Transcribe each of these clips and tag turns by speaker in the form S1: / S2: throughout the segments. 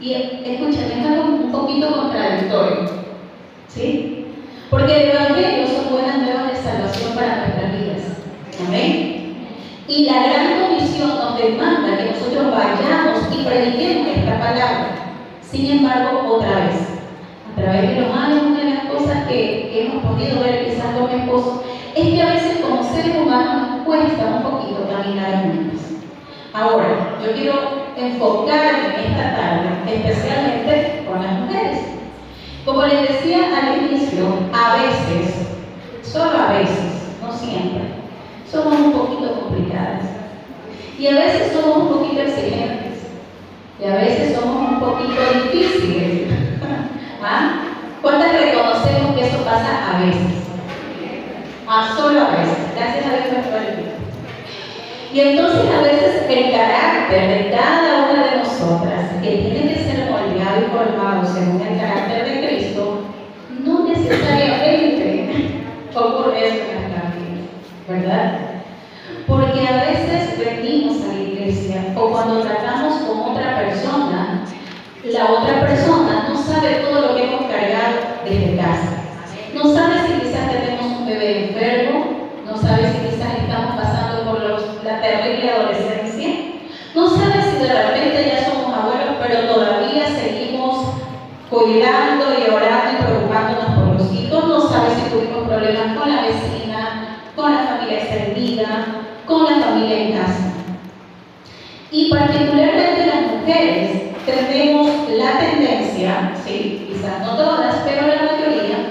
S1: Y escuchen, es algo un poquito contradictorio, ¿sí? Porque el Evangelio son buenas nuevas de salvación para nuestras vidas. Amén. Y la gran comisión nos demanda que nosotros vayamos y prediquemos esta palabra. Sin embargo, otra vez, a través de los años, una de las cosas que hemos podido ver quizás con mi esposo es que a veces como seres humanos nos cuesta un poquito caminar juntos. Ahora, yo quiero enfocarme en esta tarde especialmente con las mujeres. Como les decía al inicio, a veces, solo a veces, no siempre, somos un poquito complicadas. Y a veces somos un poquito exigentes. Y a veces somos un poquito difíciles. ¿Ah? ¿Cuántas reconocemos que eso pasa a veces? Solo a veces. Gracias a Dios me fue el tiempo. Y entonces a veces el carácter de cada una de nosotras, que tiene que ser moldeado y formado según el carácter de Cristo, no necesariamente ocurre eso en nuestra vida, ¿verdad? Porque a veces venimos a la iglesia o cuando tratamos con otra persona, la otra persona no sabe todo lo que hemos cargado desde casa. No sabe si quizás tenemos un bebé enfermo, no sabe si quizás estamos pasando por la terrible adolescencia, no sabe si de repente ya somos abuelos, pero todavía seguimos cuidando y orando y preocupándonos por los hijos, no sabe si tuvimos problemas con la vecina, con la familia extendida, con la familia en casa. Y particularmente las mujeres tenemos la tendencia, sí, quizás no todas, pero la mayoría,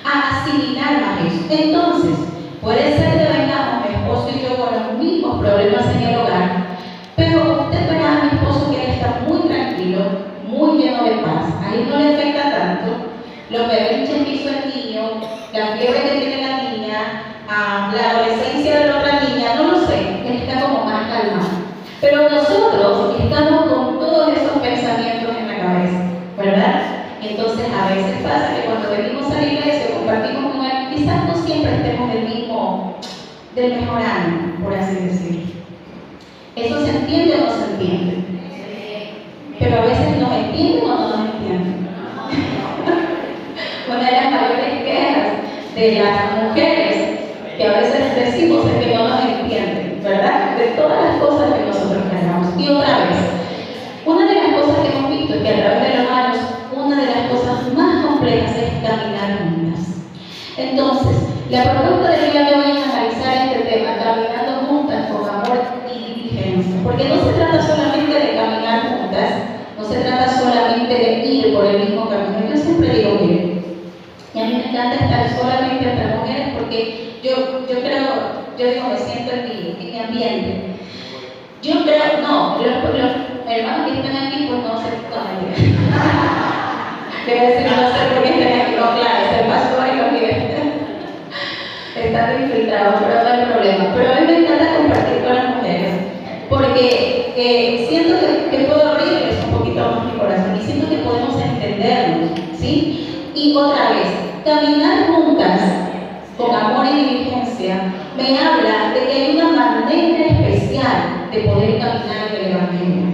S1: a asimilar más eso. Entonces, puede ser que vengamos mi esposo y yo con los mismos problemas en el hogar, pero usted verá a mi esposo que él está muy tranquilo, muy lleno de paz, a él no le afecta tanto los berrinches que hizo el niño, la fiebre que tiene la niña, la adolescencia de la otra niña, no lo sé, él está como más calmado. Pero nosotros estamos con todos esos pensamientos en la cabeza, ¿verdad? Entonces a veces pasa que cuando venimos a la iglesia compartimos con él, quizás no siempre estemos del mejor ánimo, por así decirlo. ¿Eso se entiende o no se entiende? Pero a veces nos entienden o no nos entienden. Una de las mayores quejas de las mujeres que a veces decimos es que no nos entienden, ¿verdad? De todas las cosas que nosotros cargamos. Y otra vez, una de las cosas que hemos visto es que a través de los años, una de las cosas más complejas es caminar juntas. Entonces, la propuesta del día de hoy es analizar este tema, caminando juntas con amor y diligencia. Porque no se trata solamente de caminar juntas, no se trata solamente de ir por el mismo camino. Yo siempre digo, miren, y a mí me encanta estar solamente entre mujeres porque yo digo, me siento en mi ambiente. Yo creo, no, los hermanos que están aquí, pues no se toman. Quiero decir, no sé por qué están aquí, no, claro, es el pastor y los líderes. Están infiltrados, pero no hay problema. Pero a mí me encanta compartir con las mujeres, porque siento que puedo abrirles un poquito más mi corazón y siento que podemos entendernos, ¿sí? Y otra vez, caminar juntas con amor y diligencia me habla de que hay una manera especial de poder caminar en el Evangelio.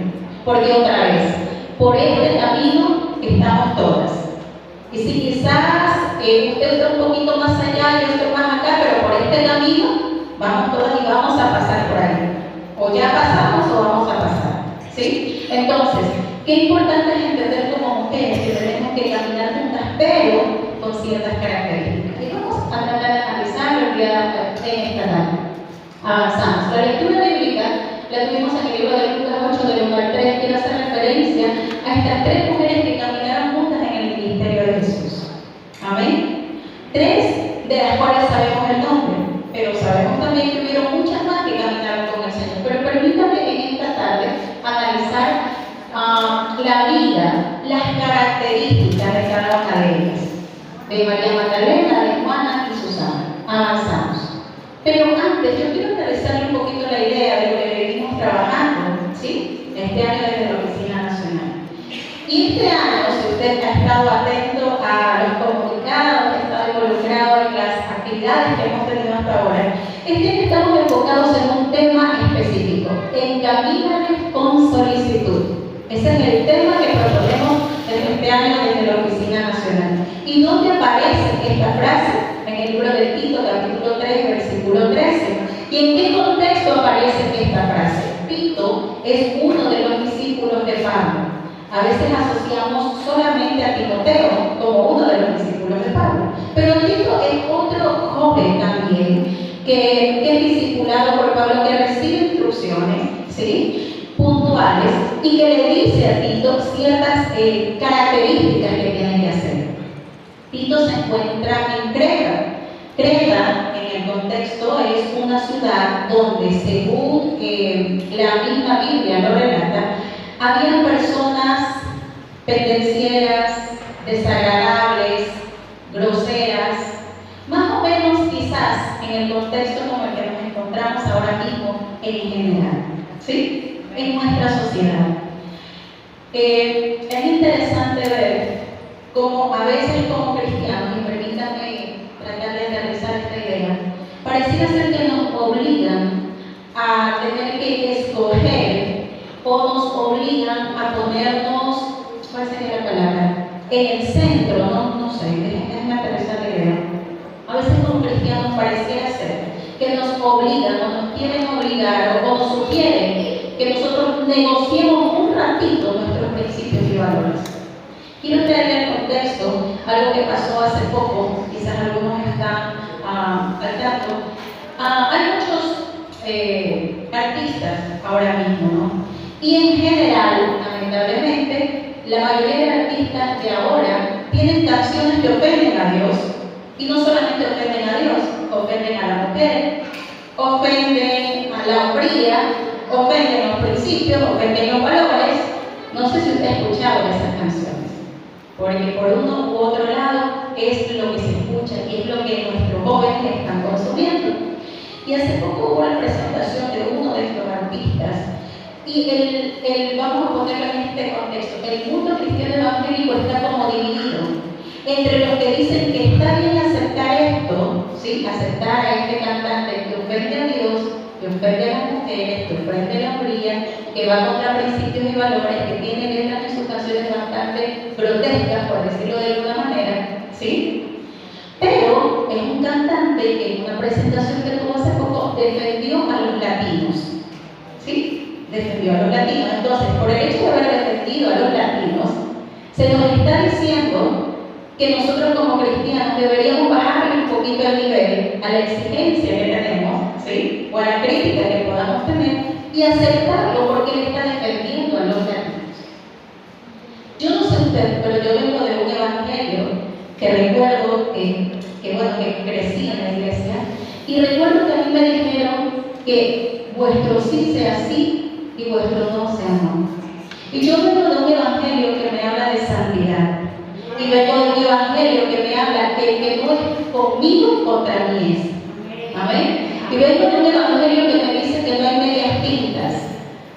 S1: Porque otra vez, por este camino estamos todas. Y si quizás usted está un poquito más allá, yo estoy más acá, pero por este camino vamos todas y vamos a pasar por ahí. O ya pasamos o vamos a pasar. ¿Sí? Entonces, qué importante es entender como mujeres que tenemos que caminar juntas, pero con ciertas características. Y vamos a tratar de analizarlo en esta tarde. Avanzamos. La lectura bíblica la tuvimos en el libro de Lucas 8, del 1 al 3. Quiero hacer referencia a estas tres mujeres que caminaron juntas en el ministerio de Jesús. Amén. Tres de las cuales sabemos el nombre, pero sabemos también que hubieron muchas más que caminaron con el Señor. Pero permítame en esta tarde analizar la vida, las características de cada una de ellas. De María Magdalena, de Juana y Susana. Avanzamos. Pero antes, yo quiero aterrizarle un poquito la idea de lo que venimos trabajando, ¿sí? Este año desde la Oficina Nacional. Y este año, si usted ha estado atento a los comunicados, ha estado involucrado en las actividades que hemos tenido hasta ahora, este año estamos enfocados en un tema específico: encamínales con solicitud. Ese es el tema que proponemos esta frase en el libro de Tito, capítulo 3, versículo 13. ¿Y en qué contexto aparece esta frase? Tito es uno de los discípulos de Pablo. A veces asociamos solamente a Timoteo como uno de los discípulos de Pablo, pero Tito es otro joven también que es discipulado por Pablo, que recibe instrucciones, ¿sí?, puntuales, y que le dice a Tito ciertas características que tiene que hacer. Tito se encuentra en Creta. Creta, en el contexto, es una ciudad donde, según la misma Biblia lo relata, habían personas pendencieras, desagradables, groseras, más o menos quizás en el contexto como el que nos encontramos ahora mismo en general, ¿sí?, en nuestra sociedad. Es interesante ver cómo a veces como cristianos, y permítanme tratar de aterrizar esta idea, pareciera ser que nos obligan a tener que escoger o nos obligan a ponernos, ¿cuál sería la palabra?, en el centro, no sé, déjenme aterrizar la idea. A veces como cristianos pareciera ser que nos obligan o nos quieren obligar o nos sugieren que nosotros negociemos un ratito nuestros principios y valores. Quiero traer en contexto algo que pasó hace poco, quizás algunos están al tanto. Hay muchos artistas ahora mismo, ¿no? Y en general, lamentablemente, la mayoría de artistas de ahora tienen canciones que ofenden a Dios. Y no solamente ofenden a Dios, ofenden a la mujer, ofenden a la hombría, ofenden los principios, ofenden los valores. No sé si usted ha escuchado esas canciones, porque por uno u otro lado es lo que se escucha y es lo que nuestros jóvenes están consumiendo. Y hace poco hubo la presentación de uno de estos artistas, y vamos a ponerlo en este contexto. El mundo cristiano evangélico está como dividido entre los que dicen que está bien aceptar esto, ¿sí?, aceptar a este cantante que ofende a Dios, que ofende a las mujeres, que ofende a la hombría, que va contra principios y valores, que tiene letras en sus canciones bastante grotescas, por decirlo de alguna manera, ¿sí? Pero es un cantante que en una presentación que tuvo hace poco defendió a los latinos, ¿sí? Defendió a los latinos. Entonces, por el hecho de haber defendido a los latinos, se nos está diciendo que nosotros como cristianos deberíamos bajarle un poquito el nivel a la exigencia que tenemos, ¿sí?, o a la crítica que podamos tener, y aceptarlo porque él está defendiendo a los latinos. Yo no sé usted, pero yo vengo de un evangelio que recuerdo que crecí en la iglesia, y recuerdo que a mí me dijeron que vuestro sí sea sí y vuestro no sea no. Y yo vengo de un evangelio que me habla de santidad. Y vengo de un evangelio que me habla que no es conmigo contra mí es. Amén. Y vengo de un evangelio que me dice que no hay medias tintas,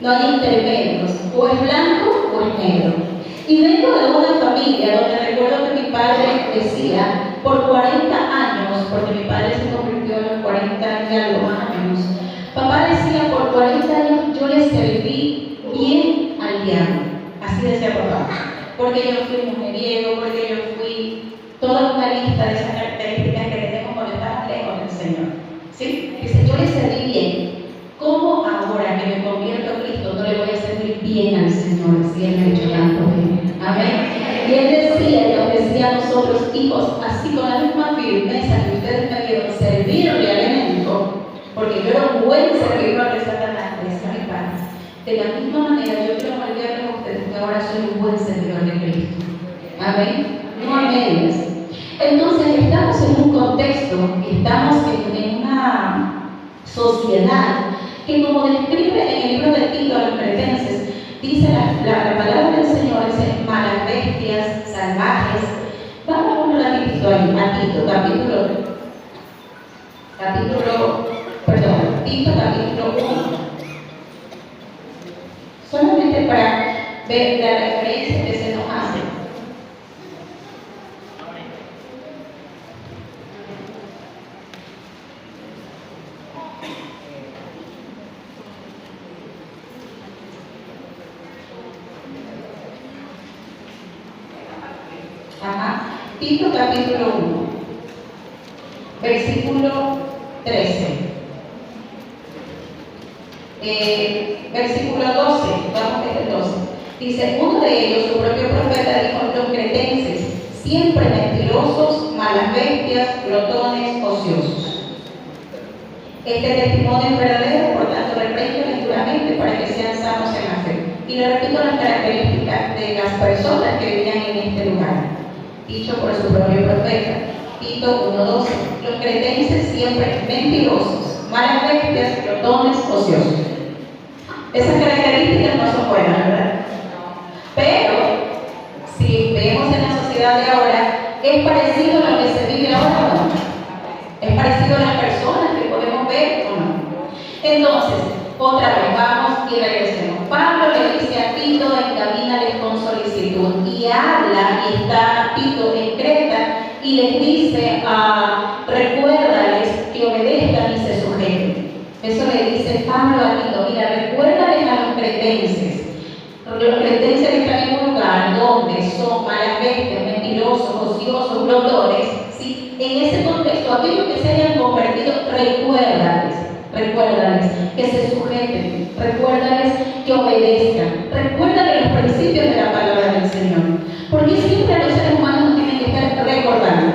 S1: no hay intermedios, o es blanco o es negro. Y vengo de una familia donde recuerdo que mi padre decía, por 40 años, porque mi padre se convirtió a los 40 años y algo más o menos, papá decía, por 40 años yo le serví bien al diablo. Así decía papá. Porque yo fui mujeriego, porque yo fui toda una lista de esas características que tenemos cuando estamos lejos del Señor. ¿Sí? Dice, yo le serví bien. ¿Cómo ahora que me convierto a Cristo no le voy a servir bien al Señor si Él me ha hecho tanto bien? Amén. Y Él decía, y nos decía a nosotros, hijos, así con la misma firmeza que ustedes me dieron servirle al enemigo, porque yo era un buen servidor de Satanás, decía mi padre. De la misma manera, yo quiero moldearles a ustedes que ahora soy un buen servidor de Cristo. Amén. No a medias. Entonces, estamos en un contexto, estamos en una sociedad que, como describe en el libro de Tito a los cretenses, dice la palabra del Señor, dice malas bestias, salvajes. Vamos a poner a Tito ahí, a Tito, Tito capítulo 1. Solamente para ver la referencia que se nos hace. Tito capítulo 1. versículo 13. Versículo 12, vamos a el 12. Dice, uno de ellos, su propio profeta, dijo, los cretenses, siempre mentirosos, malas bestias, glotones, ociosos. Este testimonio es verdadero, por tanto, repréndoles duramente para que sean sanos en la fe. Y le repito las características de las personas que vivían en este lugar, dicho por su propio profeta. Tito 1:12. Los cretenses siempre mentirosos, malas bestias, glotones, ociosos. Esas características no son buenas, ¿verdad? Pero, si vemos en la sociedad de ahora, ¿es parecido a lo que se vive ahora o no? ¿Es parecido a las personas que podemos ver o no? Entonces, otra vez, vamos y regresemos. Pablo le dice a Tito, encamínales con solicitud. Y habla, y está Tito en Creta, y les dice, recuérdales que obedezcan y se sujeten. Eso le dice Pablo a Tito, mira, recuérdales a los cretenses. Los cretenses que están en un lugar donde son malas bestias, mentirosos, ociosos, glotones, ¿sí? En ese contexto, aquellos que se hayan convertido, recuérdales que se sujeten, recuérdales que obedezcan, recuérdales los principios de la palabra del Señor. Porque siempre los seres humanos nos tienen que estar recordando.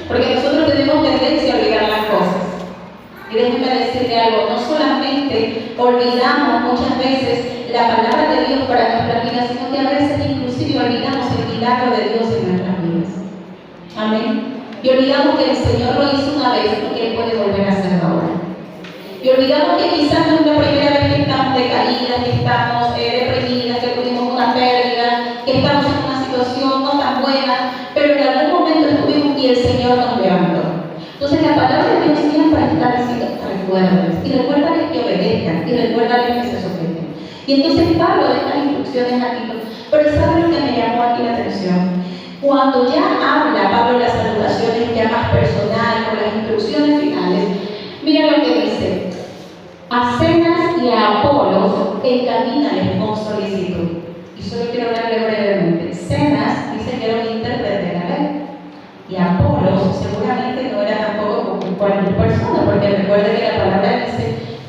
S1: Porque nosotros tenemos tendencia a olvidar las cosas. Y déjenme decirle algo, no solamente olvidamos muchas veces la palabra de Dios para nuestras vidas, sino que a veces inclusive olvidamos el milagro de Dios en nuestras vidas. Amén. Y olvidamos que el Señor lo hizo una vez y que Él puede volver a hacerlo ahora. Y olvidamos que quizás no es la primera vez que estamos decaídas, que estamos deprimidas, que tuvimos una pérdida, que estamos en una situación no tan buena, pero en algún momento estuvimos y el Señor nos levantó. Entonces la palabra de Dios siempre está diciendo, recuérdales, y recuérdales que obedezcan, y recuérdales que se sujeten. Y entonces Pablo da estas instrucciones a Tito, pero ¿saben lo que me llamó aquí la atención? Cuando ya habla Pablo las salutaciones ya más personal, con las instrucciones finales, mira lo que dice: a Zenas y a Apolos encamínales con solicitud. Y solo quiero hablarle brevemente. Zenas dice que era un intérprete de la ley, y Apolos seguramente no era tampoco como cualquier persona, porque recuerde que la palabra dice: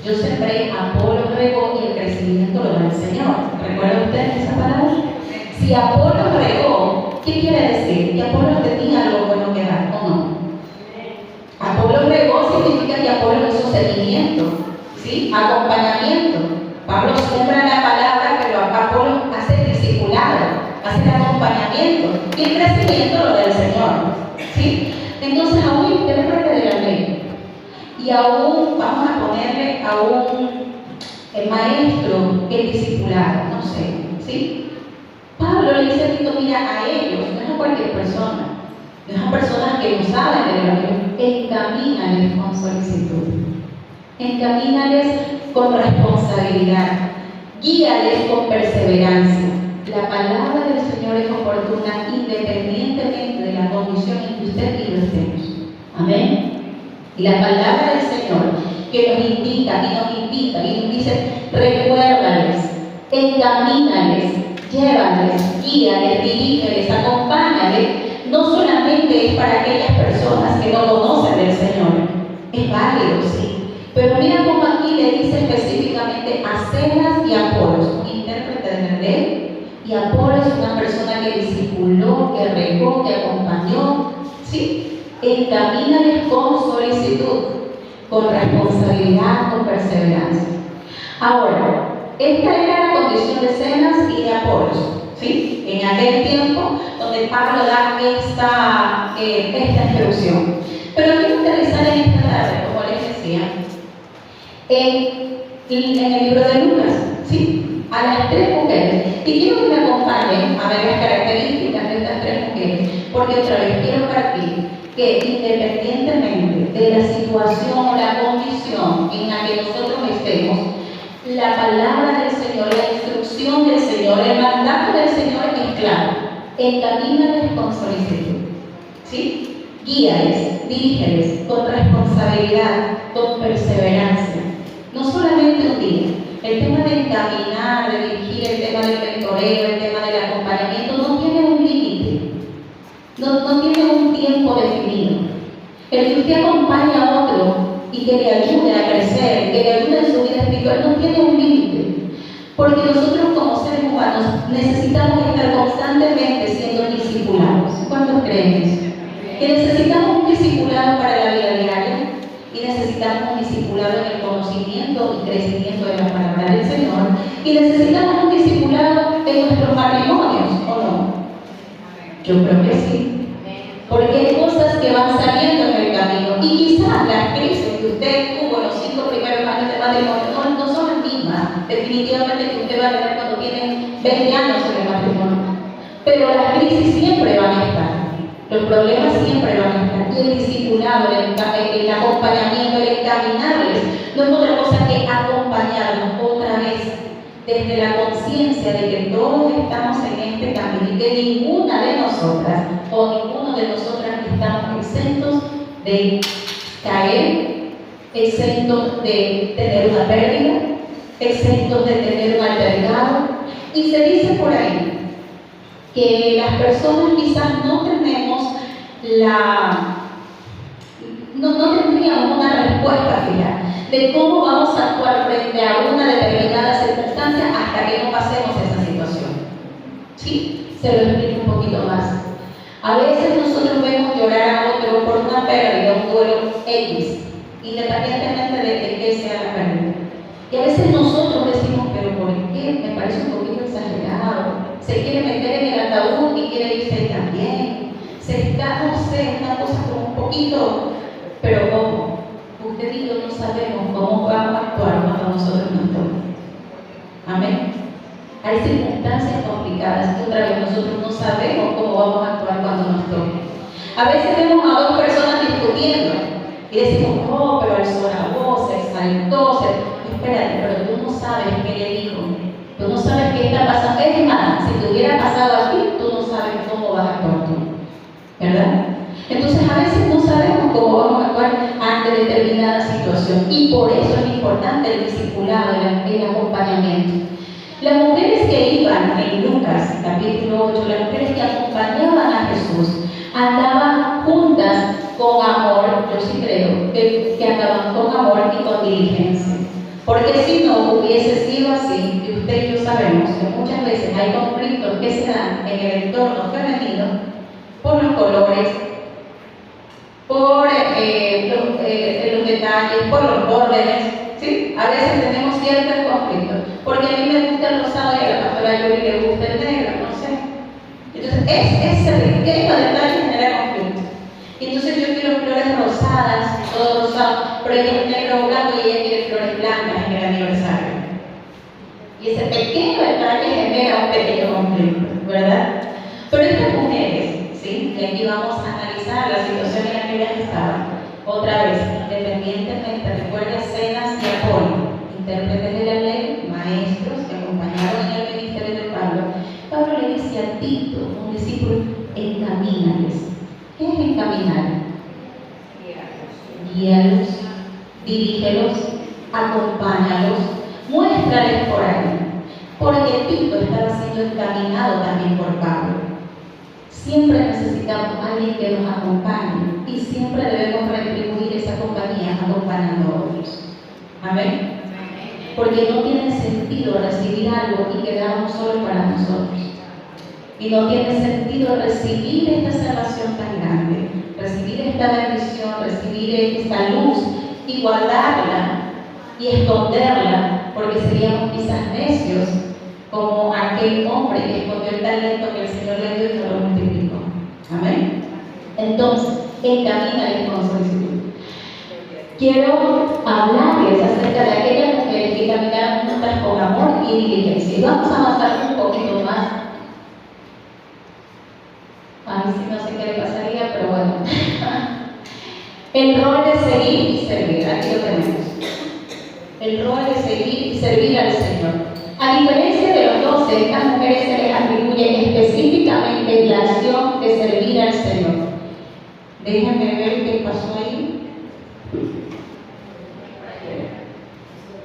S1: yo sembré, Apolos regó y el crecimiento lo da el Señor. ¿Recuerda usted esa palabra? Si Apolos regó, ¿qué quiere decir? Que Apolos tenía algo bueno que dar, ¿o no? Apolos regó significa que Apolos hizo seguimiento, ¿sí? Acompañamiento. Pablo siembra la palabra, pero Apolos hace discipulado, hace el acompañamiento y el crecimiento lo da el Señor, ¿sí? Entonces, a un intérprete de la ley y a un, vamos a ponerle a un maestro que es discipulado, no sé, ¿sí? Pablo le dice a Tito, mira, a ellos, no es a cualquier persona, no es a personas que no saben del Evangelio, encamínales con solicitud, encamínales con responsabilidad, guíales con perseverancia. La palabra del Señor es oportuna independientemente de la condición en que usted y yo estemos. Amén. Y la palabra del Señor que nos indica y nos invita y nos dice: recuérdales, encamínales, llévales, guíales, dirígeles, acompáñales. No solamente es para aquellas personas que no conocen del Señor, es válido, sí. Pero mira cómo aquí le dice específicamente a Zenas y a Apolos, un intérprete de la ley, y Apolos es una persona que discipuló, que regó, que acompañó, ¿sí? Encamínales con solicitud, con responsabilidad, con perseverancia. Ahora, esta era la condición de Zenas y de Apolos, ¿sí? En aquel tiempo donde Pablo da esta instrucción. Pero quiero aterrizar en esta tarde, como les decía, en el libro de Lucas, ¿sí? A las 3 mujeres. Y quiero que me acompañen a ver las características de estas 3 mujeres, porque otra vez quiero partir que independientemente de la situación o la condición en la que nosotros estemos, la palabra del Señor, la instrucción del Señor, el mandato del Señor es claro: encamínales con solicitud, ¿sí? Guíales, dirígeles con responsabilidad, con perseverancia. No solamente un día. El tema de encaminar, de dirigir, el tema del mentoreo, el tema del acompañamiento no tiene un límite, no tiene un tiempo definido. El que usted acompañe a otro y que le ayude a crecer, que le ayude en su vida espiritual, no tiene un límite. Porque nosotros como seres humanos necesitamos estar constantemente siendo discipulados. ¿Cuántos creen eso? Que necesitamos un discipulado para la vida diaria y necesitamos un discipulado en el conocimiento y crecimiento de la palabra del Señor y necesitamos un discipulado en nuestros matrimonios, ¿o no? Yo creo que sí. Porque hay cosas que van saliendo en el camino y quizás las crisis que usted tuvo en los 5 primeros años de matrimonio no son las mismas definitivamente que usted va a tener cuando tiene 20 años en el matrimonio, pero las crisis siempre van a estar, los problemas siempre van a estar, y el discipulado, el acompañamiento, el encaminarles no es otra cosa que acompañarnos otra vez desde la conciencia de que todos estamos en este camino y que ninguna de nosotras o ninguno de nosotras estamos exentos de caer, exentos de tener una pérdida, exentos de tener un altercado. Y se dice por ahí que las personas quizás no tenemos no tendríamos una respuesta final de cómo vamos a actuar frente a una determinada circunstancia hasta que no pasemos esa situación. ¿Sí? Se lo explico un poquito más. A veces nosotros vemos llorar a otro por una pérdida, un duelo X, independientemente de que sea la pérdida. Y a veces nosotros decimos, pero ¿por qué? Me parece un poquito exagerado. Se quiere meter en el ataúd y quiere irse también. Se está, no sé, una cosa como un poquito, pero ojo, usted y yo no sabemos cómo vamos a actuar cuando nosotros nos toque. Amén. Hay circunstancias complicadas que otra vez nosotros no sabemos cómo vamos a actuar cuando nos toque. A veces vemos a dos personas discutiendo y decimos, oh, pero alzó la voz, se exaltó, espérate, pero tú no sabes qué le dijo, tú no sabes qué está pasando. Es más, si te hubiera pasado a ti, tú no sabes cómo vas a actuar tú, ¿verdad? Entonces a veces no sabemos cómo vamos a actuar ante determinada situación y por eso es importante el discipulado, el acompañamiento. Las mujeres que iban en Lucas capítulo 8, las mujeres que acompañaban a Jesús, andaban juntas con amor, yo sí creo, que andaban con amor y con diligencia. Porque si no hubiese sido así, y usted y yo sabemos que muchas veces hay conflictos que se dan en el entorno femenino por los colores, por los detalles, por los órdenes, ¿sí? A veces tenemos ciertos conflictos, porque a mí me gusta el rosado y a la pastora Yuri le gusta el negro, no sé. Entonces, ese pequeño detalle genera conflicto. Y entonces yo quiero flores rosadas, todo rosado, pero ella es negro o blanco y ella quiere flores blancas en el aniversario. Y ese pequeño detalle genera un pequeño conflicto, ¿verdad? Pero estas mujeres, ¿sí? Y aquí vamos a analizar la situación en la que ellas estaban. Otra vez, independientemente, recuerda Cenas y Apolo, intérpretes de la ley, maestros que acompañaron en el ministerio de Pablo. Pablo le dice a Tito, un discípulo, encamínales. ¿Qué es encaminar? Guíalos, dirígelos, acompáñalos, muéstrales por ahí. Porque Tito estaba siendo encaminado también por Pablo. Siempre necesitamos a alguien que nos acompañe y siempre debemos retribuir esa compañía acompañando a otros. Amén. Porque no tiene sentido recibir algo y quedarnos solo para nosotros. Y no tiene sentido recibir esta salvación tan grande, recibir esta bendición, recibir esta luz y guardarla y esconderla, porque seríamos quizás necios, como aquel hombre que escondió el talento que el Señor le dio y no lo multiplicó. Amén. Entonces, encamínales con solicitud. Quiero hablarles acerca de aquellas mujeres que caminaron juntas con amor y diligencia. Y vamos a avanzar un poquito más. Ay, si no sé qué le pasaría, pero bueno. El rol de seguir y servir. Aquí lo tenemos. El rol de seguir y servir al Señor. A diferencia de los 12, estas mujeres se les atribuye específicamente la acción de servir al Señor. Déjenme ver qué pasó ahí.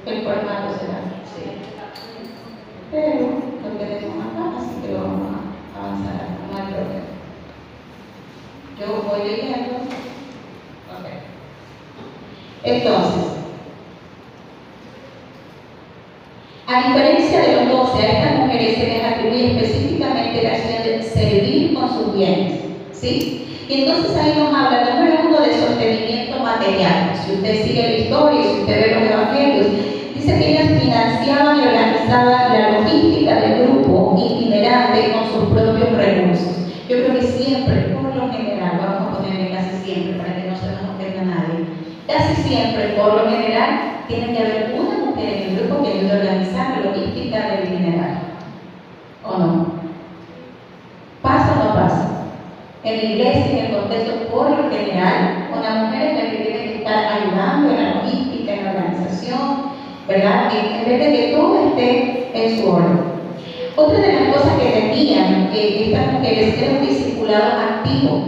S1: El formato será así. Pero lo tenemos acá, así que lo vamos a avanzar. No hay problema. Yo voy leyendo. Ok. Entonces, a diferencia de los 12, a estas mujeres se les atribuye específicamente la acción de servir con sus bienes, ¿sí? Y entonces ahí nos habla, número 1, de sostenimiento material. Si usted sigue la historia, si usted ve los evangelios, dice que ellas financiaban y organizaban la logística del grupo itinerante con sus propios recursos. Yo creo que siempre, por lo general, vamos a ponerle casi siempre para que no se nos ofenda a nadie, casi siempre, por lo general, tiene que haber una mujer en el grupo que ayude a organizar la logística del itinerario. ¿O no? ¿Pasa o no pasa? En la iglesia, en el contexto, por lo general, una mujer es la que tiene que estar ayudando en la logística, en la organización, ¿verdad? En vez de que todo esté en su orden. Otra de las cosas que tenían estas mujeres era un discipulado activo.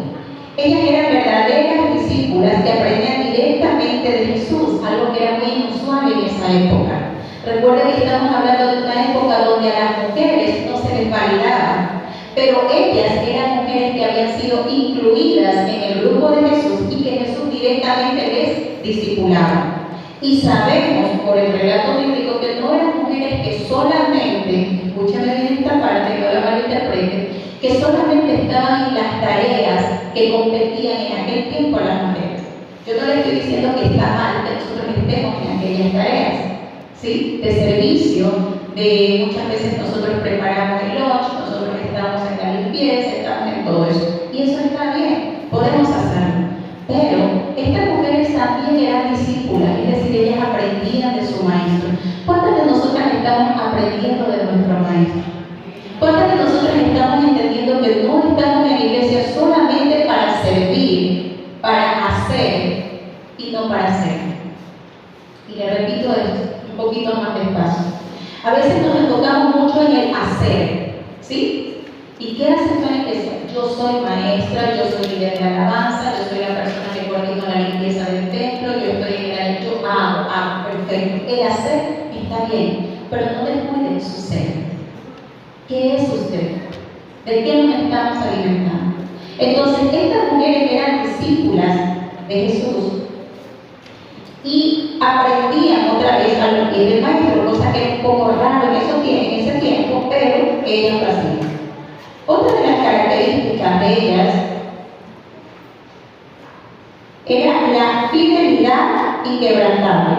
S1: Ellas eran verdaderas discípulas que aprendían directamente de Jesús, algo que era muy inusual en esa época. Recuerden que estamos hablando de una época donde a las mujeres no se les validaba, pero ellas eran mujeres que habían sido incluidas en el grupo de Jesús y que Jesús directamente les discipulaba. Y sabemos por el relato bíblico que no eran mujeres que solamente, escúchame bien esta parte, que ahora malinterpreten, que solamente estaban en las tareas que competían en aquel tiempo a las mujeres. Yo no le estoy diciendo que está mal que nosotros estemos en aquellas tareas, ¿sí? De servicio, de muchas veces nosotros preparamos el lunch, nosotros estamos en la limpieza, estamos en todo eso. Y eso está bien, podemos hacerlo. Pero estas mujeres también eran discípulas, es decir, ellas aprendían de su maestro. ¿Cuántas de nosotras estamos aprendiendo de nuestro maestro? ¿Cuántas de nosotras estamos entendiendo que no estamos en la iglesia solamente para servir, para hacer y no para ser? Y le repito esto un poquito más despacio. A veces nos enfocamos mucho en el hacer, ¿sí? ¿Y qué haces tú en la iglesia? Yo soy maestra, yo soy líder de alabanza, yo soy la persona que coordina la limpieza del templo, yo estoy en el área, yo hago, perfecto. El hacer está bien, pero no descuiden su ser. ¿Qué es usted? ¿De qué nos estamos alimentando? Entonces, estas mujeres eran discípulas de Jesús y aprendían otra vez a los pies del maestro, cosa que es un poco raro en ese tiempo, pero ellas lo hacían. Otra de las características de ellas era la fidelidad inquebrantable.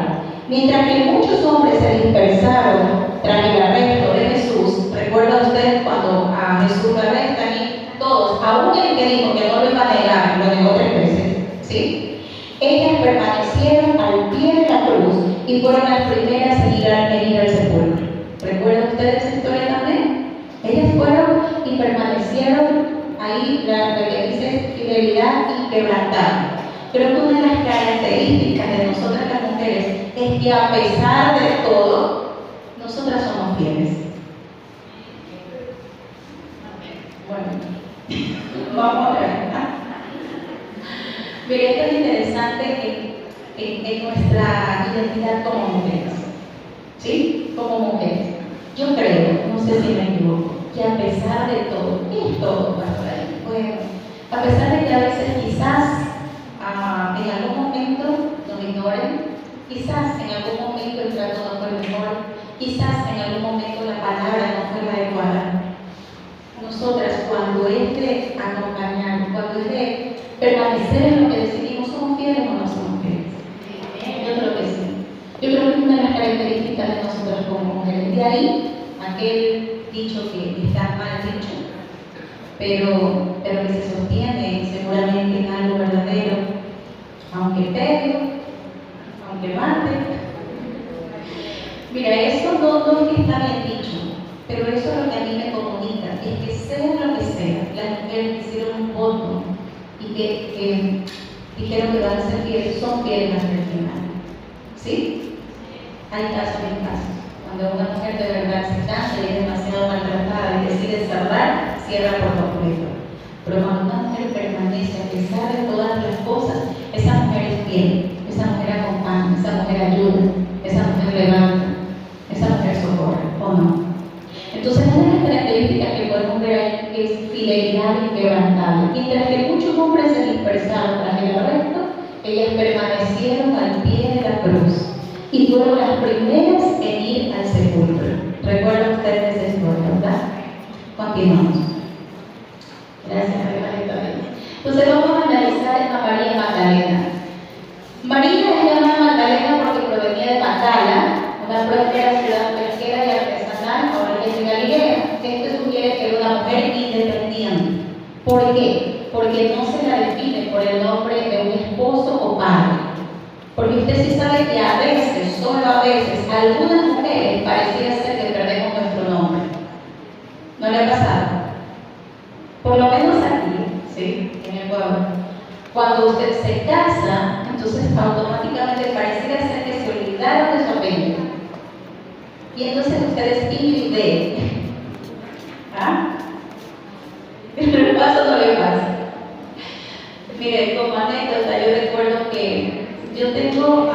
S1: Mientras que muchos hombres se dispersaron tras el arresto de Jesús, ¿recuerdan ustedes cuando a Jesús lo arrestan y todos, aún el que dijo que no lo iba a negar, lo negó 3 veces, ¿sí? Ellas permanecieron al pie de la cruz y fueron las primeras en ir al sepulcro. ¿Recuerdan ustedes esa historia también? Ellas fueron y permanecieron ahí, la que dice fidelidad inquebrantable. Creo que una de las características de nosotras las mujeres es que a pesar de todo, nosotras somos fieles. Bueno, vamos a ver. Mire, esto es interesante en nuestra identidad como mujeres. ¿Sí? Como mujeres. Yo creo, no sé si me equivoco, que a pesar de todo, ¿qué es todo, pastora? Bueno, a pesar de que a veces quizás en algún momento nos ignoren, quizás en algún momento el trato no fue el mejor, quizás en algún momento la palabra no fue la adecuada. Nosotras, cuando es de acompañar, cuando es de permanecer en lo que decidimos, ¿somos fieles o no somos fieles? Yo creo que sí. Yo creo que es una de las características de nosotras como mujeres. De ahí, aquel dicho que está mal dicho, pero que se sostiene seguramente en algo verdadero, aunque pegue, aunque mate. Mira, eso no es que está bien dicho, pero eso es lo que a mí me comunica, es que sea lo que sea, las mujeres hicieron un voto y que dijeron que van a ser fieles, son fieles hasta el final. ¿Sí? Hay casos y casos. Cuando una mujer de verdad se cansa y es demasiado maltratada y decide cerrar, cierra por completo. Pero cuando una mujer permanece a pesar de todas las cosas, esa mujer es fiel, esa mujer acompaña, esa mujer ayuda, esa mujer levanta, esa mujer socorre, ¿o no? Entonces, una de las características que podemos ver ahí es fidelidad inquebrantable. Mientras que muchos hombres se dispersaron tras el arresto, ellas permanecieron al pie de la cruz y fueron las primeras en ir al sepulcro. ¿Recuerdan ustedes esto, verdad? Continuamos. Gracias, hermanita. Entonces vamos a analizar a María Magdalena. María es llamada Magdalena porque provenía de Magdala, una próspera ciudad pesquera y artesanal a orillas de Galilea. Esto sugiere que era una mujer independiente. ¿Por qué? Porque no se la define por el nombre de un esposo o padre. Porque usted sí sabe que a veces, solo a veces, algunas mujeres pareciera ser que perdemos nuestro nombre. ¿No le ha pasado? Por lo menos aquí, ¿sí? En el pueblo. Cuando usted se casa, entonces automáticamente pareciera ser que se olvidaron de su apellido. Y entonces usted es infiel. ¿Ah? ¿Le pasa o no le pasa? Mire, como anécdota, yo recuerdo que yo tengo,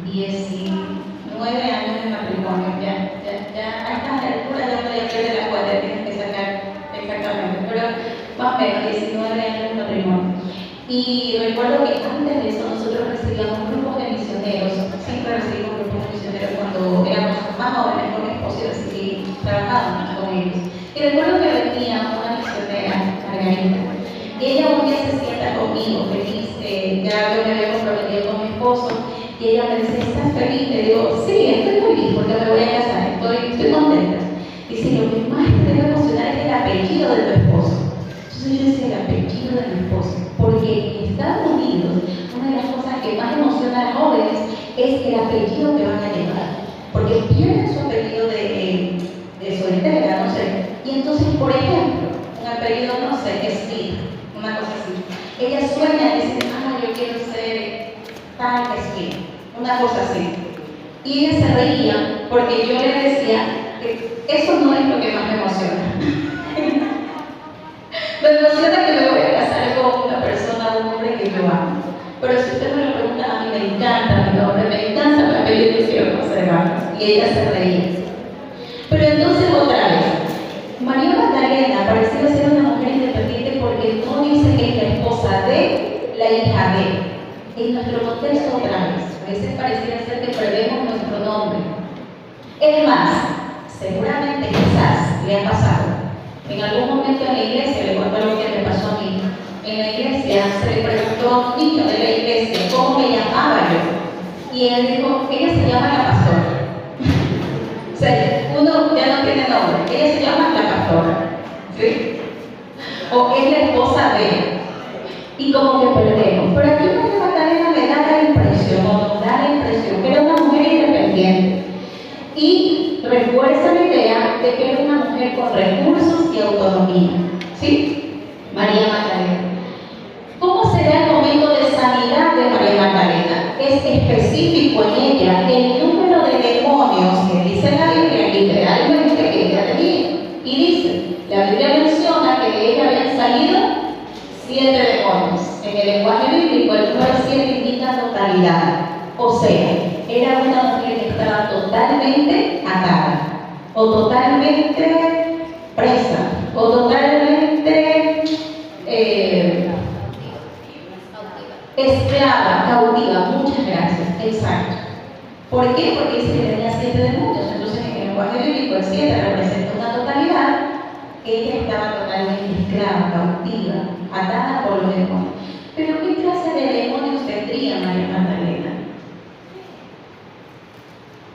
S1: 19 años de matrimonio. Ya a estas alturas ya no pierde la cuenta, tienes que sacar exactamente, pero más o menos 19 años de matrimonio. Y recuerdo que antes de eso nosotros recibíamos grupos de misioneros, siempre recibimos grupos de misioneros cuando éramos más jóvenes con mi esposo y recibí, trabajábamos con ellos. Y recuerdo que venía una misionera, Margarita, y ella un día se sienta conmigo, feliz, ya yo me había comprometido con mi esposo, y ella me dice, ¿estás feliz? Le digo, sí, estoy feliz porque me voy a casar, estoy contenta. Dice, lo que más te debe emocionar es el apellido de tu esposo. Entonces yo decía, el apellido de mi esposo, porque en Estados Unidos, una de las cosas que más emociona a los jóvenes es el apellido que van a llevar, porque pierden su apellido de soltera, no sé. Y entonces, por ejemplo, un apellido, no sé, Smith, una cosa así. Ella sueña y dice, yo quiero ser tal Smith, una cosa así. Y ella se reía porque yo le decía que eso no es lo que más me emociona. Me emociona que me voy a casar con una persona, un hombre que yo amo. Pero si usted me lo pregunta, a mí me encanta mi nombre, me encanta mi apellido y quiero conservarlo. Y ella se reía. Pero entonces otra vez, María Magdalena parecía ser una mujer independiente porque no dice que es la esposa de, la hija de. En nuestro contexto otra vez, a veces pareciera ser que perdemos nuestro nombre. Es más, seguramente quizás le ha pasado. En algún momento en la iglesia, le cuento lo que me pasó a mí. En la iglesia se le preguntó a un niño de la iglesia cómo me llamaba yo. Y él dijo, ella se llama la pastora. O sea, uno ya no tiene nombre, ella se llama la pastora, ¿sí? O es la esposa de. Y como que perdemos. Pero aquí María Magdalena me da la impresión, o nos da la impresión, que era una mujer independiente. Y refuerza la idea de que era una mujer con recursos y autonomía, ¿sí? María Magdalena. ¿Cómo será el momento de sanidad de María Magdalena? Es específico en ella el número de demonios que dice la Biblia literalmente que ella tenía. Y dice, la Biblia menciona que de ella habían salido 7 demonios. En el lenguaje bíblico el número 7 indica totalidad. O sea, era una mujer que estaba totalmente atada, o totalmente presa, o totalmente esclava, cautiva. Muchas gracias, exacto. ¿Por qué? Porque dice que tenía 7 demonios. Entonces en el lenguaje bíblico el 7 representa una totalidad. Ella estaba totalmente esclava, cautiva, atada por los demonios. Pero ¿qué clase de demonios tendría María Magdalena?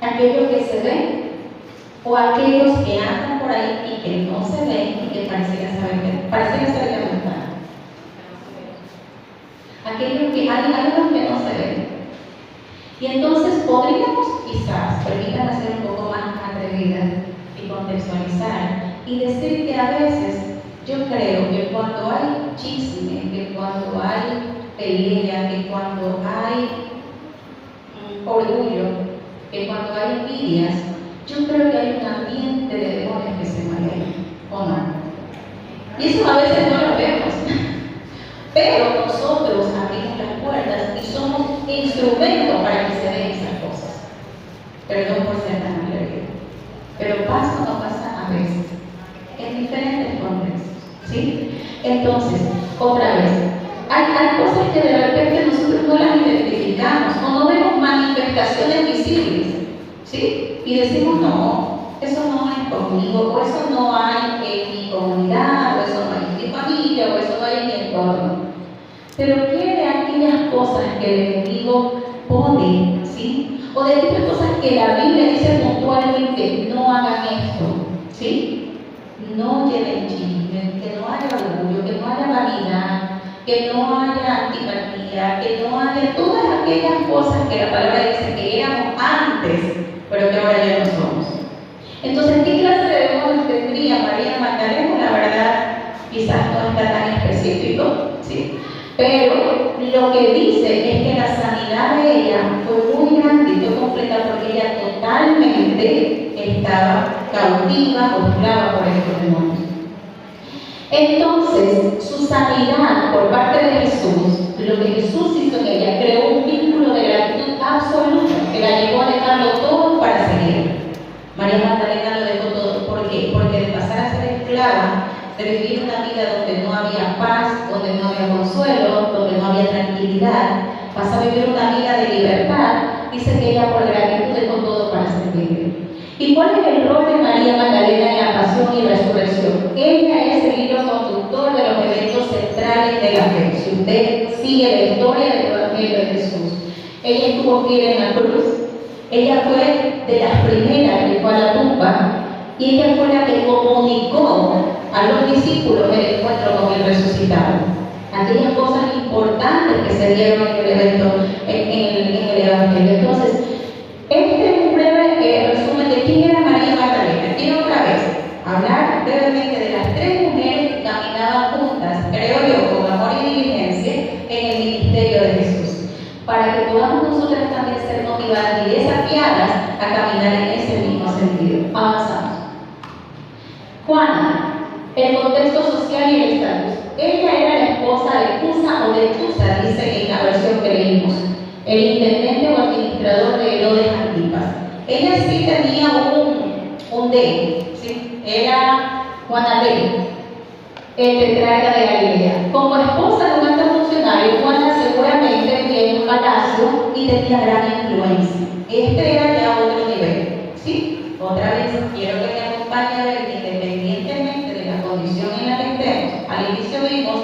S1: ¿Aquellos que se ven o aquellos que andan por ahí y que no se ven y que pareciera saber que no están? Aquellos que hay algo que no se ven. Y entonces podríamos quizás, permítanme ser un poco más atrevida y contextualizar y decir que a veces yo creo que cuando hay chisme, que cuando hay pelea, que cuando hay orgullo, que cuando hay envidias, yo creo que hay un ambiente de demonios que se maneja, ¿o no? Y eso a veces no lo vemos, pero nosotros abrimos las puertas y somos instrumentos para que se den esas cosas. Perdón por ser tan atrevido, pero pasa o no pasa a veces, en diferentes contextos, ¿sí? Entonces, otra vez, hay cosas que de repente nosotros no las identificamos o no vemos manifestaciones visibles, ¿sí? Y decimos, no, eso no es conmigo, o eso no hay en mi comunidad, o eso no hay en mi familia, o eso no hay en mi entorno. Pero ¿qué de aquellas cosas que el enemigo pone, ¿sí? O de aquellas cosas que la Biblia dice puntualmente, no hagan esto, ¿sí? No lleven chisme, que no haya orgullo, que no haya vanidad, que no haya antipatía, que no haya todas aquellas cosas que la palabra dice que éramos antes, pero que ahora ya no somos. Entonces, ¿qué clase de demonios tendría María Magdalena? La verdad, quizás no está tan específico, ¿sí? Pero lo que dice es que la sanidad de ella fue muy grande y fue completa porque ella totalmente estaba cautiva o esclava por estos demonios. Entonces, su sanidad por parte de Jesús, lo que Jesús hizo en ella, creó un vínculo de gratitud absoluta que la llevó a dejarlo todo para seguir. María Magdalena lo dejó todo. ¿Por qué? Porque de pasar a ser esclava, de vivir una vida donde no había paz, donde no había consuelo, donde no había tranquilidad, pasó a vivir una vida de libertad, dice que ella por gratitud dejó todo para servirle. ¿Y cuál es el rol de María Magdalena en la pasión y resurrección? Ella es el hilo conductor de los eventos centrales de la fe. Si usted sigue la historia del Evangelio de Jesús, ella estuvo fiel en la cruz, ella fue de las primeras que fue a la tumba y ella fue la que comunicó a los discípulos el encuentro con el resucitado. Aquellas cosas importantes que se dieron en el evento, en el Evangelio. Entonces, este es un breve resumen de quién era María Magdalena. Quiero otra vez hablar brevemente de las tres mujeres que caminaban juntas, creo yo, con amor y diligencia en el ministerio de Jesús, para que podamos nosotras también ser motivadas y desafiadas a caminar en ese mismo sentido. Avanzamos. Juana, el contexto social y el estatus. Ella era la esposa de Cusa o de Tusa, dice en la versión que leímos, el intendente o administrador de Herodes Antipas. Ella sí tenía un D, ¿sí? Era Juana D, el tetrarca de Galilea. Como esposa de un alto funcionario, Juana seguramente vivía en un palacio y tenía gran influencia. Este era ya otro nivel, ¿sí? Otra vez, quiero que me acompañe a ver que independientemente de la condición en la que estemos, al inicio vimos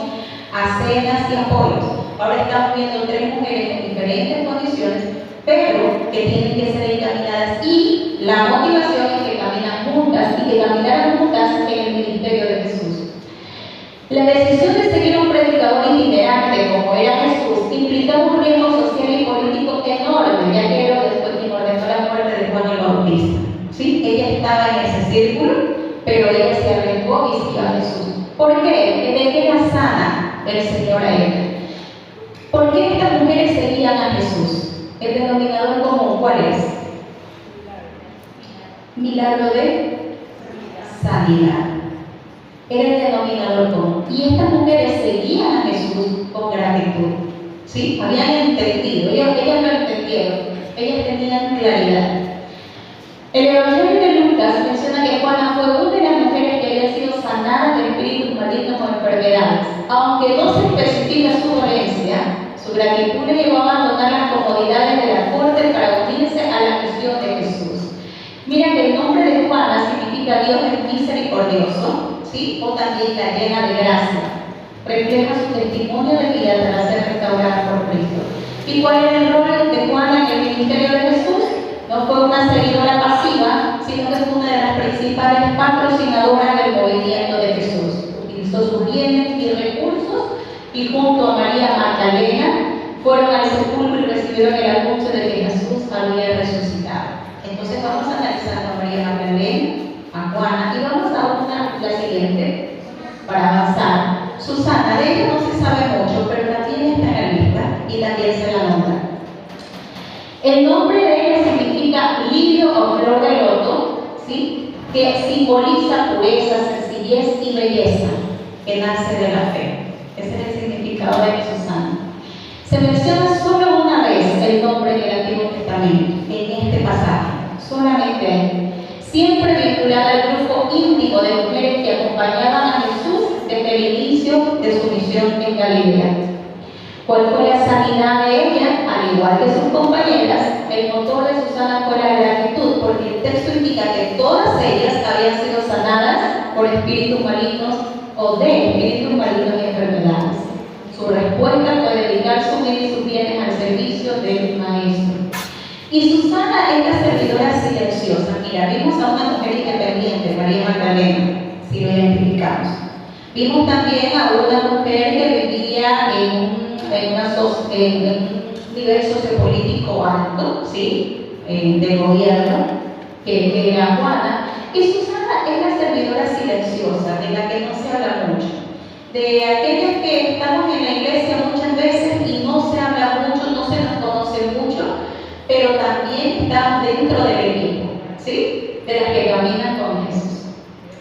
S1: a Cenas y Apolos. Ahora estamos viendo tres mujeres en diferentes condiciones, pero que tienen que ser encaminadas, y la motivación es que caminan juntas y que caminaran juntas en el ministerio de Jesús. La decisión de seguir a un predicador itinerante como era Jesús implicaba un riesgo social y político enorme, ya que era después quien ordenó la muerte de Juan el Bautista. ¿Sí? Ella estaba en ese círculo, pero ella se arriesgó y siguió a Jesús. ¿Por qué? ¿De qué la sana el Señor a ella? ¿Por qué estas mujeres seguían a Jesús? El denominador común, ¿cuál es? Milagro de sanidad. Era el denominador común. Y estas mujeres seguían a Jesús con gratitud. ¿Sí? Habían entendido, ellas lo entendieron, ellas tenían claridad. El Evangelio de Lucas menciona que Juana fue una de las mujeres que había sido sanadas de espíritus malignos o enfermedades. Aunque no se especifica su dolencia, su gratitud le llevó a abandonar las comodidades de la corte para unirse a la misión de Jesús. Mira que el nombre de Juana significa Dios es misericordioso, ¿sí? O también la llena de gracia. Refleja su testimonio de vida tras ser restaurada por Cristo. ¿Y cuál era el rol de Juana en el ministerio de Jesús? No fue una seguidora pasiva, sino que fue una de las principales patrocinadoras del movimiento de Jesús. Utilizó sus bienes y recursos y junto a María Magdalena fueron al sepulcro y recibieron el anuncio de que Jesús había resucitado. Entonces vamos a analizar a María Magdalena, a Juana, y vamos a la siguiente para avanzar. Susana, de ella no se sabe mucho, pero también está en la lista y también se la nombra. El nombre de ella significa lirio o flor de loto, ¿sí? Que simboliza pureza, sencillez y belleza, que nace de la fe. Ese es el significado de Susana. Se menciona solo una vez el nombre en el Antiguo Testamento, en este pasaje, solamente él. Siempre vinculada al grupo íntimo de mujeres que acompañaban a Jesús desde el inicio de su misión en Galilea. ¿Cuál fue la sanidad de ella? Al igual que sus compañeras, el motor de Susana fue la gratitud, porque el texto indica que todas ellas habían sido sanadas por espíritus malignos o de espíritus malignos y enfermedades. Su respuesta fue dedicar su vida y sus bienes al servicio del Maestro. Y Susana es la servidora silenciosa. Mira, vimos a una mujer independiente, María Magdalena, si lo identificamos. Vimos también a una mujer que vivía en un nivel sociopolítico alto, ¿sí? De gobierno, que era Juana. Y Susana es la servidora silenciosa, de la que no se habla mucho. De aquellas que estamos en la iglesia muchas veces y no se habla mucho, no se nos conoce mucho, pero también estamos dentro del equipo, ¿sí? De las que caminan con Jesús.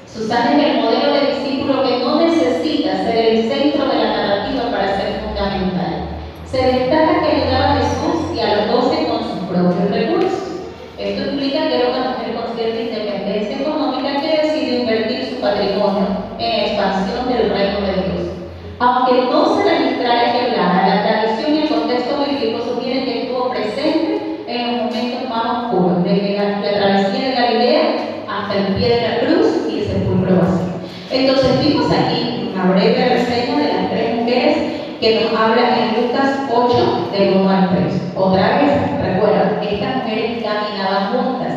S1: Susana es el modelo de discípulo que no necesita ser el centro de la narrativa para ser fundamental. Se destaca que ayudaba a Jesús y a los 12 con sus propios recursos. Esto implica que era una mujer con cierta independencia económica que decidió invertir su patrimonio en expansión del reino de Dios. Aunque no se registrara que hablara, la tradición y el contexto bíblico sugieren que estuvo presente en los momentos más oscuros, desde la travesía de Galilea hasta el pie de la cruz y el sepulcro vacío. Entonces vimos aquí una breve reseña de las 3 mujeres que nos habla en Lucas 8, del 1 al 3. Otra vez, recuerda, estas mujeres caminaban juntas,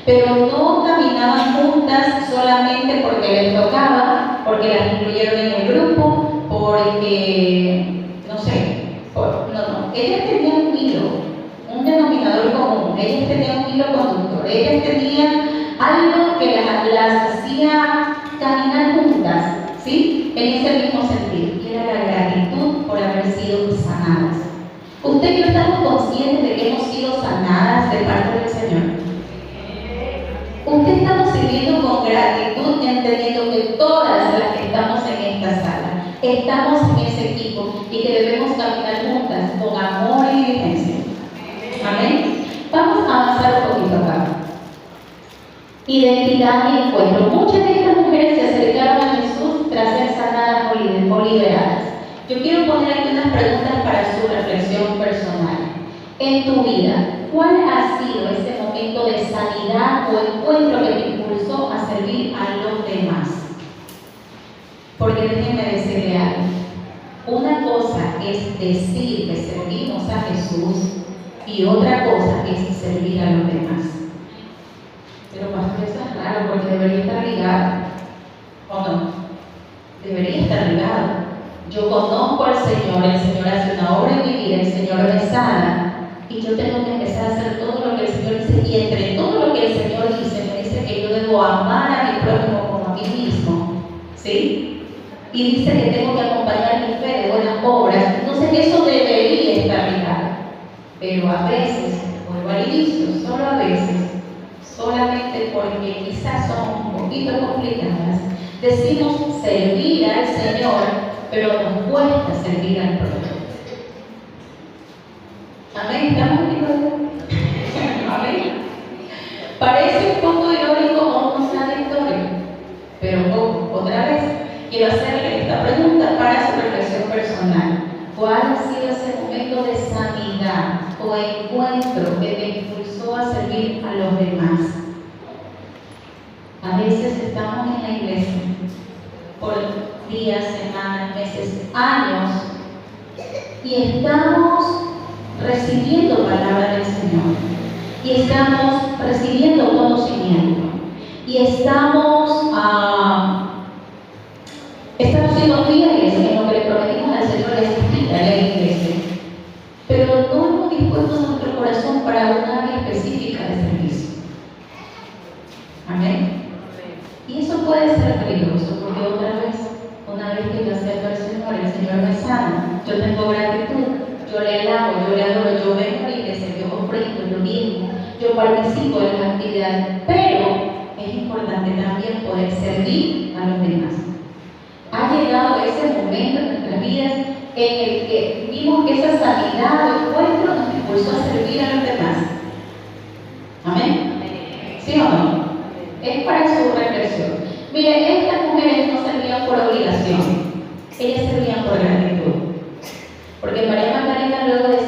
S1: pero no caminaban juntas solamente porque les tocaba, porque las incluyeron en el grupo, porque, no sé, no. Ellas tenían un hilo, un denominador común, ellas tenían un hilo conductor, ellas tenían algo que las hacía caminar juntas, ¿sí? En ese mismo sentido, que era la gratitud por haber sido sanadas. ¿Usted y yo estamos conscientes de que hemos sido sanadas de parte del Señor? ¿Usted estamos sirviendo con gratitud, entendiendo que todas las que estamos en esta sala, estamos en ese equipo y que debemos caminar juntas con amor y diligencia? Amén. Vamos a avanzar un poquito acá. Identidad y encuentro. Muchas de estas mujeres se acercaron a Jesús tras ser sanadas o liberadas. Yo quiero poner aquí unas preguntas para su reflexión personal. En tu vida, ¿cuál ha sido ese momento de sanidad o encuentro que te impulsó a servir a los demás? Porque déjenme decirle algo. Una cosa es decir que servimos a Jesús y otra cosa es servir a los demás. Pero pastor, eso es raro porque debería estar ligado. ¿O no? Debería estar ligado. Yo conozco al Señor, el Señor hace una obra en mi vida, el Señor me sana y yo tengo que empezar a hacer todo lo que el Señor dice, y entre todo lo que el Señor dice, me dice que yo debo amar a mi prójimo como a mí mismo, ¿sí? Y dice que tengo que acompañar mi fe de buenas obras. Entonces eso debería estar ligado. Pero a veces, vuelvo al inicio, solo a veces, solamente porque quizás somos un poquito complicadas, decimos servir al Señor, pero nos cuesta servir al prójimo. Amén, ¿estamos aquí? Amén. Parece un poco irónico o contradictorio, pero otra vez quiero hacerle esta pregunta para su reflexión personal. ¿Cuál ha sido ese momento de sanidad o encuentro que te impulsó a servir a los demás? A veces estamos en la iglesia por días, semanas, meses, años y estamos recibiendo palabra del Señor y estamos recibiendo conocimiento y estamos siendo fieles en lo que le prometimos al Señor de asistir a la iglesia, pero no hemos dispuesto nuestro corazón para un área específica de servicio. Amén. Y eso puede ser peligroso porque otra vez, una vez que yo acerco al Señor, el Señor me sana, yo tengo gratitud, yo le alabo, yo le adoro, yo vengo a la iglesia, yo ofrendo, yo diezmo, yo participo de las actividades, pero es importante también poder servir a los demás. Ha llegado ese momento en nuestras vidas en el que vimos que esa sanidad o encuentro nos impulsó a servir a los demás. ¿Amén? ¿Sí o no? Es para su reflexión. Miren, estas mujeres no servían por obligación, ellas servían por gratitud. Porque María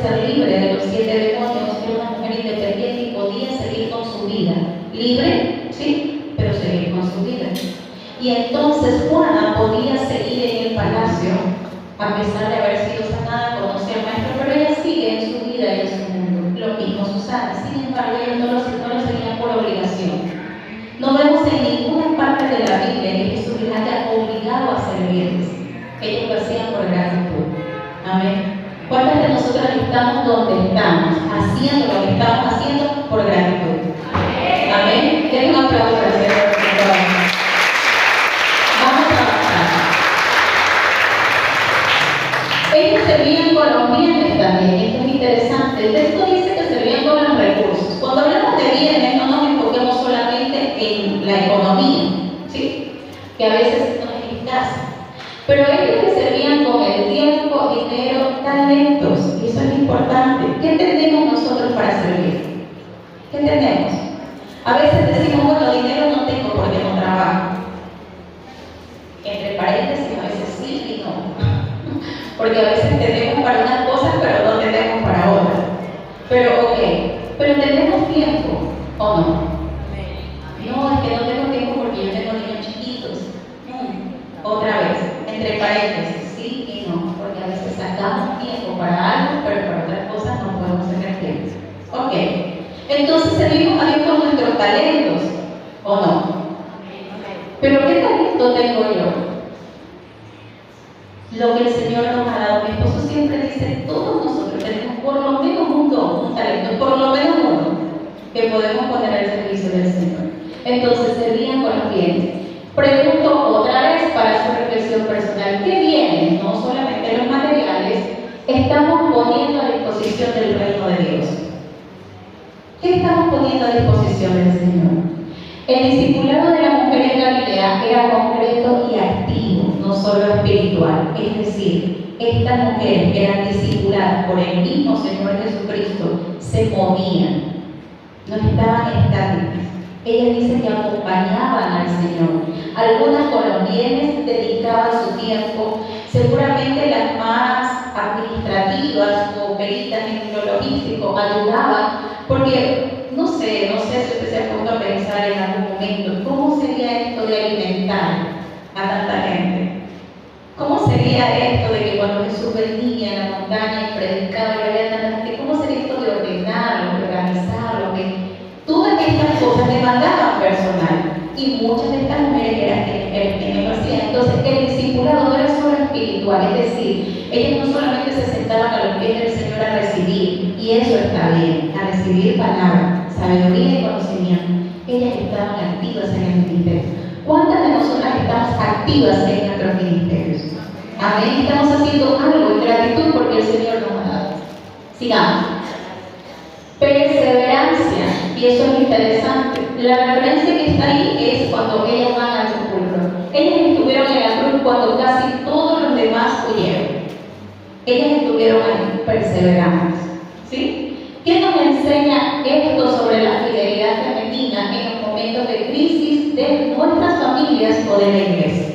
S1: ser libre de los 7 demonios, era una mujer independiente y podía seguir con su vida. Libre, sí, pero seguir con su vida. Y entonces Juana podía seguir en el palacio, a pesar de haber sido sanada, conocía al maestro, pero ella sigue en su vida y en su mundo. Lo mismo Susana, sin embargo, ella no lo seguía por obligación. No vemos en ninguna parte de la Biblia que Jesús les haya obligado a servirles. Ellos lo hacían por gratitud. Amén. ¿Cuántas de nosotros estamos donde estamos, haciendo lo que estamos haciendo por gratitud? Amén. Den un aplauso al Señor. Vamos a avanzar. Ellos servían con los bienes también. Esto es interesante. El texto dice que servían con los recursos. Cuando hablamos de bienes, no nos enfoquemos solamente en la economía, ¿sí? Que a veces no es escasa. Pero ellos que servían con el tiempo, dinero, talentos. Y eso es importante. ¿Qué entendemos nosotros para servir? ¿Qué entendemos? A veces decimos, bueno, dinero no tengo porque no trabajo. Entre paréntesis, a veces sí y no. Porque a veces tenemos para unas cosas, pero no tenemos para otras. Pero ok, pero tenemos tiempo, ¿o no? No, es que no tengo tiempo porque yo tengo niños chiquitos. Otra vez, entre paréntesis, sí y no. Porque a veces sacamos tiempo para algo, pero para otras cosas no podemos sacar tiempo. Ok, entonces servimos a Dios con nuestros talentos, ¿o no? Pero ¿qué talento tengo yo? Lo que el Señor nos ha dado. Mi esposo siempre dice, todos nosotros tenemos por lo menos un don, un talento, por lo menos uno, que podemos poner al servicio del Señor. Entonces, servían con los bienes. Pregunto otra vez para su reflexión personal, ¿qué bienes, no solamente los materiales, estamos poniendo a disposición del reino de Dios? ¿Qué estamos poniendo a disposición del Señor? El discipulado de la mujer en Galilea era concreto y activo, no solo espiritual. Es decir, estas mujeres que eran discipuladas por el mismo Señor Jesucristo se movían, no estaban estáticas. Ellas dicen que acompañaban al Señor. Algunas con los bienes dedicaban su tiempo, seguramente las más administrativas o peritas en lo logístico ayudaban, porque no sé si usted se ha puesto a pensar en algún momento, ¿cómo sería esto de alimentar a tanta gente? ¿Cómo sería esto de que cuando Jesús venía en la montaña y predicaba y había tanta gente, cómo sería esto de ordenarlo, de organizarlo? Todas estas cosas demandaban personal y muchas de estas mujeres eran quienes lo hacían. Entonces, el discipulado no era solo espiritual, es decir, ellas no solamente se sentaban a los pies del Señor a recibir, y eso está bien, a recibir palabra, sabiduría y conocimiento. Ellas estaban activas en el ministerio. ¿Cuántas de nosotras estamos activas en nuestros ministerios? Amén. Estamos haciendo algo en gratitud porque el Señor nos ha dado. Sigamos. Perseverancia, y eso es interesante. La referencia que está ahí es cuando ellas van al sepulcro. Ellas estuvieron en la cruz cuando casi todos los demás huyeron. Ellas estuvieron ahí, perseverantes. ¿Sí? ¿Qué nos enseña esto sobre la fidelidad femenina en los momentos de crisis de nuestras familias o de la iglesia?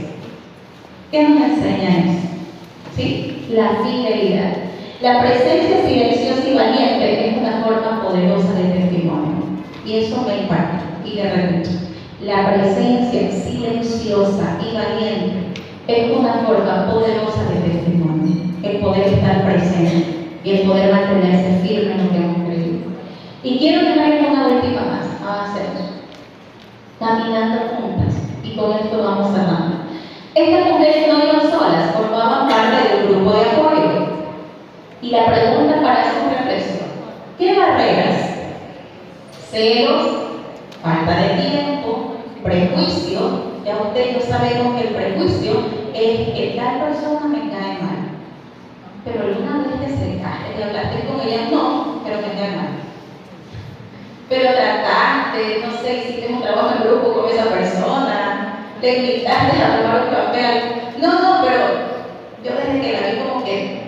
S1: ¿Qué nos enseña eso? ¿Sí? La fidelidad. La presencia silenciosa y valiente es una forma poderosa de testimonio. Y eso me impacta. Y de repente, la presencia silenciosa y valiente es una forma poderosa de testimonio. El poder estar presente y el poder mantenerse firme en lo que hemos creído. Y quiero dejar una última más. Avancemos. Caminando juntas. Y con esto vamos cerrando. Estas mujeres no iban solas, formaban parte de un grupo de apoyo. Y la pregunta para su reflexión: ¿qué barreras, celos, falta de tiempo, prejuicio? Ya ustedes lo sabemos que el prejuicio es que tal persona me cae mal. Pero alguna vez te acercaste y hablaste con ella, no, pero me cae mal. Pero trataste, no sé, hiciste un trabajo en grupo con esa persona, te invitaste a tomar un café. No, pero yo desde que la vi como que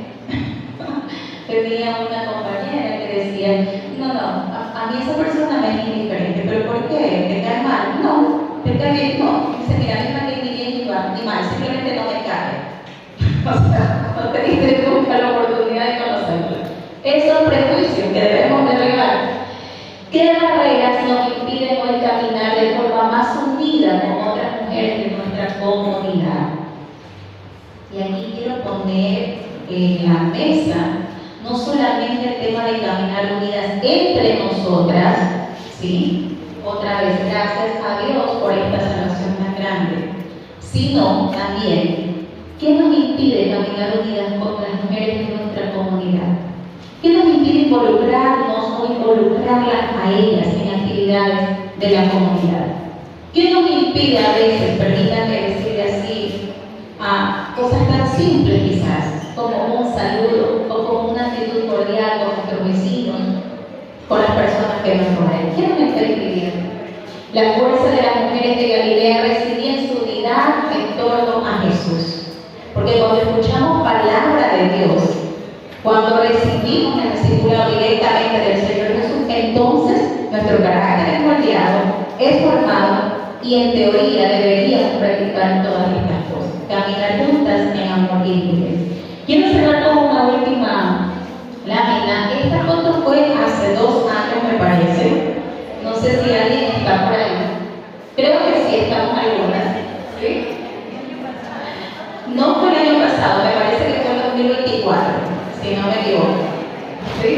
S1: tenía una compañera que decía, no, a mí esa persona me es indiferente, pero ¿por qué? ¿Te cae mal? No, ¿te cae bien? No. Dice, mira, a mí me cae ni bien ni mal, simplemente no me cae. O sea, no te diste nunca la oportunidad de conocerla. esos prejuicios que debemos derribar. ¿Qué barreras nos impiden hoy caminar de forma más unida con otras mujeres de nuestra comunidad? Y aquí quiero poner en la mesa no solamente el tema de caminar unidas entre nosotras, ¿sí? Otra vez, gracias a Dios por esta salvación tan grande, sino también, ¿qué nos impide caminar unidas con las mujeres de nuestra comunidad? ¿Qué nos impide involucrarnos o involucrarlas a ellas en actividades de la comunidad? ¿Qué nos impide a veces, permítanme decirle así, a cosas tan simples quizás, como un saludo o como una actitud cordial con nuestros vecinos, con las personas que nos rodean? ¿Qué nos está impidiendo? La fuerza de las mujeres de Galilea residía en su unidad en torno a Jesús. Porque cuando escuchamos palabra de Dios, cuando recibimos el discipulado directamente del Señor Jesús, entonces nuestro carácter es moldeado, es formado y en teoría deberíamos practicar todas estas cosas, caminar juntas en amor y libre. Quiero cerrar con una última lámina. Esta foto fue hace 2 años, me parece. No sé si alguien está por ahí. Creo que sí, estamos algunas. ¿Sí? No fue el año pasado, me parece que fue el 2024, si no me equivoco. ¿Sí?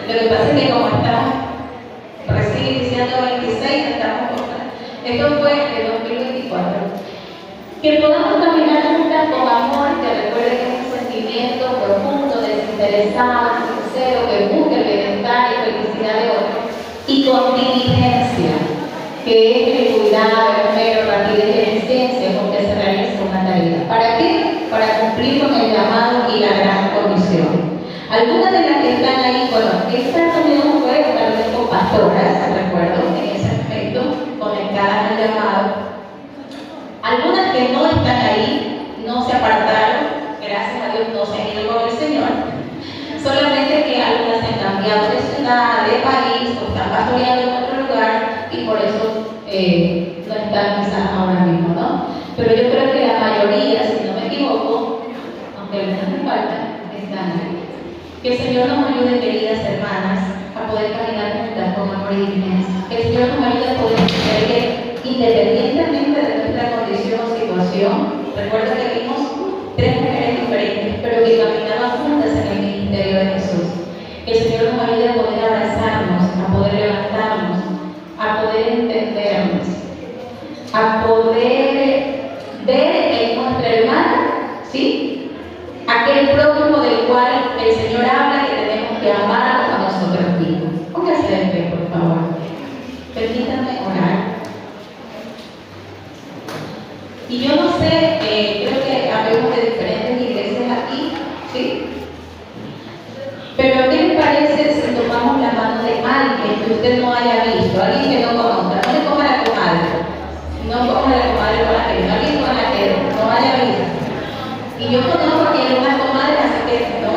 S1: Lo que pasa es que como estamos recién iniciando 26, estamos por... Esto fue el 2024. Que podamos caminar juntas con amor, que recuerde que es un sentimiento profundo, desinteresado, sincero, que busca el bienestar y felicidad de otros, y con diligencia, que es el cuidado, el esmero, rapidez y eficiencia con que se realiza una tarea. ¿Para qué? Para cumplir con el llamado y la gran comisión. Algunas de las que están ahí, bueno, esta reunión fue una reunión con pastoras, recuerdo, en ese aspecto, conectadas al llamado. Algunas que no están ahí, no se apartaron, gracias a Dios no se han ido con el Señor, solamente que algunas se han cambiado de ciudad, de país, o están pastoreando en otro lugar y por eso no están quizás ahora mismo, ¿no? Pero yo creo que la mayoría, si no me equivoco, aunque algunas me faltan, están ahí. Que el Señor nos ayude, queridas hermanas, a poder caminar juntas con amor y diligencia. Que el Señor nos ayude a poder entender que independientemente de nuestra condición o situación, recuerda que vimos 3 mujeres diferentes, pero que caminaban juntas en el ministerio de Jesús. Que el Señor nos ayude a poder abrazarnos, a poder levantarnos, a poder entendernos, a poder ver en nuestra hermana, ¿sí?, aquel prójimo del cual el Señor habla que tenemos que amar como nosotros mismos. Póngase de pie, por favor. Permítanme orar. Y yo no sé, creo que habemos de diferentes iglesias aquí, ¿sí? Pero ¿qué le parece si tomamos la mano de alguien que usted no haya visto, alguien que no conozca? No le coma la comadre, no coma la comadre con la que alguien con la que no haya visto. Y yo conozco